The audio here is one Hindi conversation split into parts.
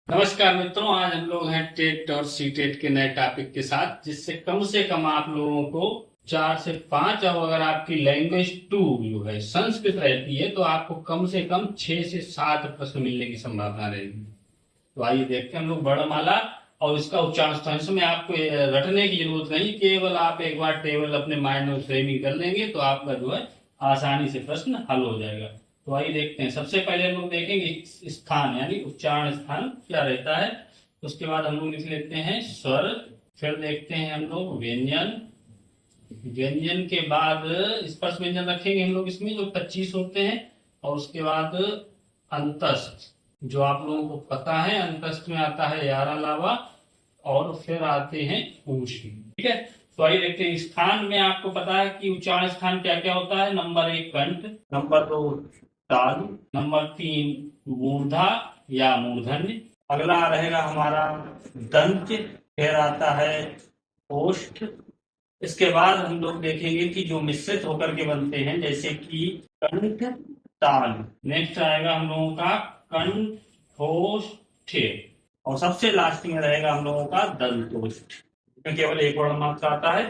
नमस्कार मित्रों, आज हम लोग हैं टेट और सी टेट के नए टॉपिक के साथ, जिससे कम आप लोगों को 4 से 5, और अगर आपकी लैंग्वेज 2 जो है संस्कृत रहती है तो आपको कम से कम 6 से 7 प्रश्न मिलने की संभावना रहेगी। तो आइए देखते हैं हम लोग वर्णमाला और इसका उच्चारण स्थान। इसमें आपको रटने की जरूरत नहीं, केवल आप एक बार टेबल अपने माइंड में फ्रेमिंग कर लेंगे तो आपका जो है आसानी से प्रश्न हल हो जाएगा। तो आइए देखते हैं। सबसे पहले हम लोग देखेंगे स्थान यानी उच्चारण स्थान क्या रहता है। उसके बाद हम लोग लिख लेते हैं स्वर। फिर देखते हैं हम लोग व्यंजन। व्यंजन के बाद स्पर्श व्यंजन रखेंगे हम लोग इसमें, जो 25 होते हैं। और उसके बाद अंतस्थ, जो आप लोगों को पता है, अंतस्थ में आता है यारा लावा। और फिर आते हैं ऊष्म। ठीक है, तो आइए देखते हैं। स्थान में आपको पता है कि उच्चारण स्थान क्या क्या होता है। नंबर 1 कंठ, नंबर 2 तालु, नंबर 3 मूर्धा या मूर्धन्य। अगला रहेगा हमारा दंत, फिर आता है ओष्ठ। इसके बाद हम लोग देखेंगे कि जो मिश्रित होकर के बनते हैं, जैसे कि कंठ ताल। नेक्स्ट आएगा हम लोगों का कंठोष्ठ। और सबसे लास्ट में रहेगा हम लोगों का दंतोष्ठ, इसमें केवल एक वर्ण मात्र आता है।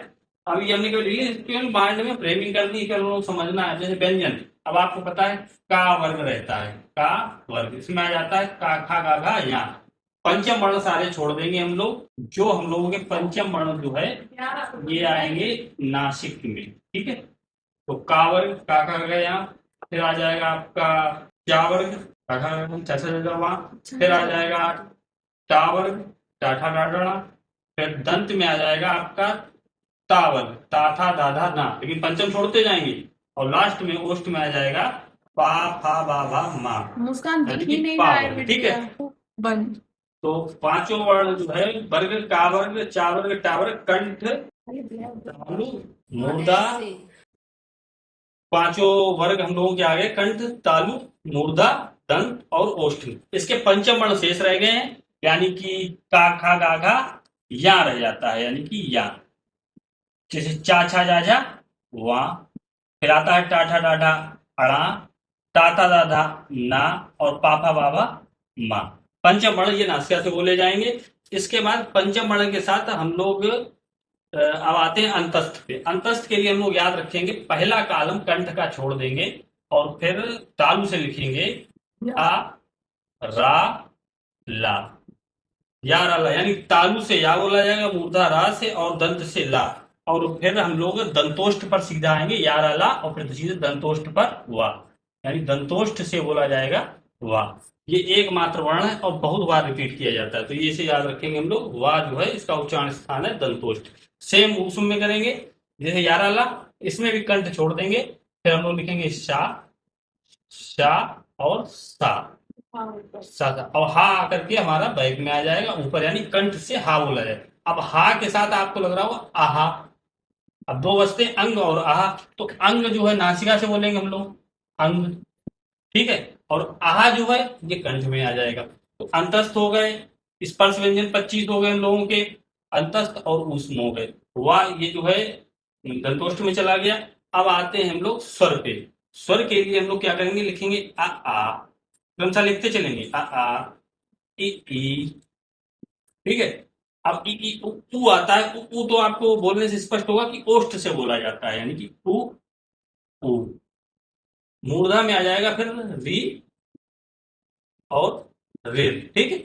अब ये हमने केवल माइंड में फ्रेमिंग कर दी, केवल लोग समझना है। जैसे व्यंजन, अब आपको पता है का वर्ग रहता है, का वर्ग इसमें आ जाता है का खा गा घा या। पंचम वर्ण सारे छोड़ देंगे हम लोग, जो हम लोगों के पंचम वर्ण जो है ये आएंगे नासिक में। ठीक है, तो का वर्ग का खा गया, फिर आ जाएगा आपका क्या वर्ग का खा वहां, फिर आ जाएगा टा वर्ग टाठा डाडा, फिर दंत में आ जाएगा आपका ता वर्ग ता था दाधा ना, लेकिन पंचम छोड़ते जाएंगे। और लास्ट में ओष्ठ में आ जाएगा पा फा बा भा मा, मुस्कान दिख यानी ही कि नहीं पा रहा है वर्ग। ठीक है, बेटा। बंद। तो पांचों वर्ण जो है वर्ग का वर्ग चा वर्ग टा वर्ग कंठ तालु मूर्धा, पांचों वर्ग हम लोगों के आ गए कंठ तालु मूर्धा दंत और ओष्ठ। इसके पंचम वर्ण शेष रह गए हैं, यानी कि का खा गा घा या रह जाता है, यानी कि या। जैसे चा छा जा झा वा, फिर आता है टाठा डाढ़ा अड़ा, टाटा दाधा ना, और पापा बाबा मा। पंचम वर्ण ये नासिका से बोले जाएंगे। इसके बाद पंचम वर्ण के साथ हम लोग अब आते हैं अंतस्थ पे। अंतस्थ के लिए हम लोग याद रखेंगे, पहला कालम कंठ का छोड़ देंगे और फिर तालु से लिखेंगे आ रा ला, या रा ला, यानी तालु से या बोला जाएगा, मूर्धा रा से, और दंत से ला। और फिर हम लोग दंतोष्ठ पर सीधा आएंगे, या रा ला, और फिर सीधे दंतोष्ठ पर वा, यानी दंतोष्ठ से बोला जाएगा वा। ये एकमात्र वर्ण है और बहुत बार रिपीट किया जाता है, तो ये इसे याद रखेंगे हम लोग। वा जो है इसका उच्चारण स्थान है दंतोष्ठ। सेम उसम में करेंगे, जैसे यारा ला, इसमें भी कंठ छोड़ देंगे, फिर हम लोग लिखेंगे शा शा और सा सा सा, और हा आकर के हमारा बैग में आ जाएगा ऊपर, यानी कंठ से हा बोला जाए। अब हा के साथ आपको लग रहा होगा आहा। अब दो बचते अंग और आहा, तो अंग जो है नासिका से बोलेंगे हम लोग अंग। ठीक है, और आहा जो है ये कंठ में आ जाएगा। तो अंतस्थ हो गए, स्पर्श व्यंजन 25 हो गए हम लोगों के, अंतस्थ और ऊष्म हो गए। वाह ये जो है दंतोष्ठ में चला गया। अब आते हैं हम लोग स्वर पे। स्वर के लिए हम लोग क्या करेंगे, लिखेंगे आ, क्रमशः लिखते चलेंगे आ ई। ठीक है, अब ई उ, ऊ आता है। ऊ तो आपको बोलने से स्पष्ट होगा कि ओष्ठ से बोला जाता है, यानी कि ऊ ऊ। मूर्धा में आ जाएगा फिर री और रेल। ठीक है,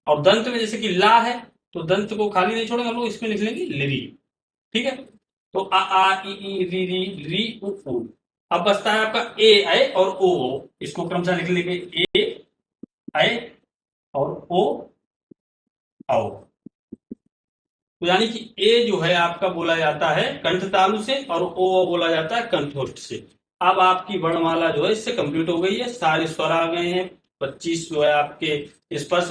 और दंत में जैसे कि ला है, तो दंत को खाली नहीं छोड़ेंगे हम लोग, इसमें लिख लेंगे लिरी। ठीक है, तो आ ई री उ ऊ। अब बचता है आपका ए ऐ और ओ। इसको क्रमशः लिख लेंगे ए ऐ और ओ औ। तो यानी कि ए जो है आपका बोला जाता है कंठ तालु से, और ओ बोला जाता है कंठोष्ठ से। अब आपकी वर्णमाला जो है इससे कंप्लीट हो गई है, सारे स्वर आ गए हैं। 25 जो है आपके स्पर्श,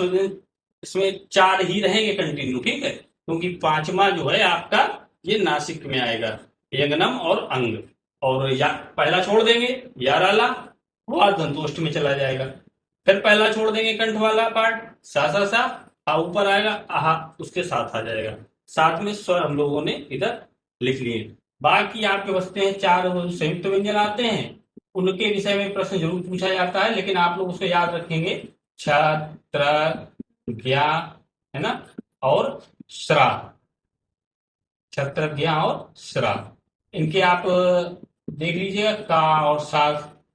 इसमें 4 ही रहेंगे कंटिन्यू। ठीक है, क्योंकि पांचवा जो है आपका ये नासिक में आएगा, यंगनम और अंग। और या पहला छोड़ देंगे याराला, वो दंतोष्ठ में चला जाएगा। फिर पहला छोड़ देंगे कंठ वाला पार्ट, सा ऊपर आएगा, आहा उसके साथ आ जाएगा। साथ में स्वर हम लोगों ने इधर लिख लिए। बाकी आपके बचते हैं 4 संयुक्त व्यंजन आते हैं, उनके विषय में प्रश्न जरूर पूछा जाता है, लेकिन आप लोग उसको याद रखेंगे। छात्र ज्ञा, है ना, और श्रा, छत्र ज्ञा और श्रा। इनके आप देख लीजिएगा, का और सा,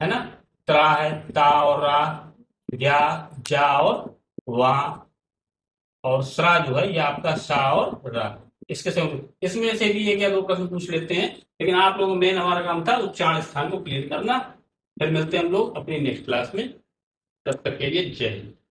है ना, त्रा है, ता और रा, ज्ञा, जा और वा, और श्रा जो है ये आपका सा और रा। इसके से इसमें से भी एक या दो प्रश्न पूछ लेते हैं, लेकिन आप लोगों मेन हमारा काम था उच्चारण स्थान को क्लियर करना। फिर मिलते हैं हम लोग अपनी नेक्स्ट क्लास में, तब तक के लिए जय हिंद।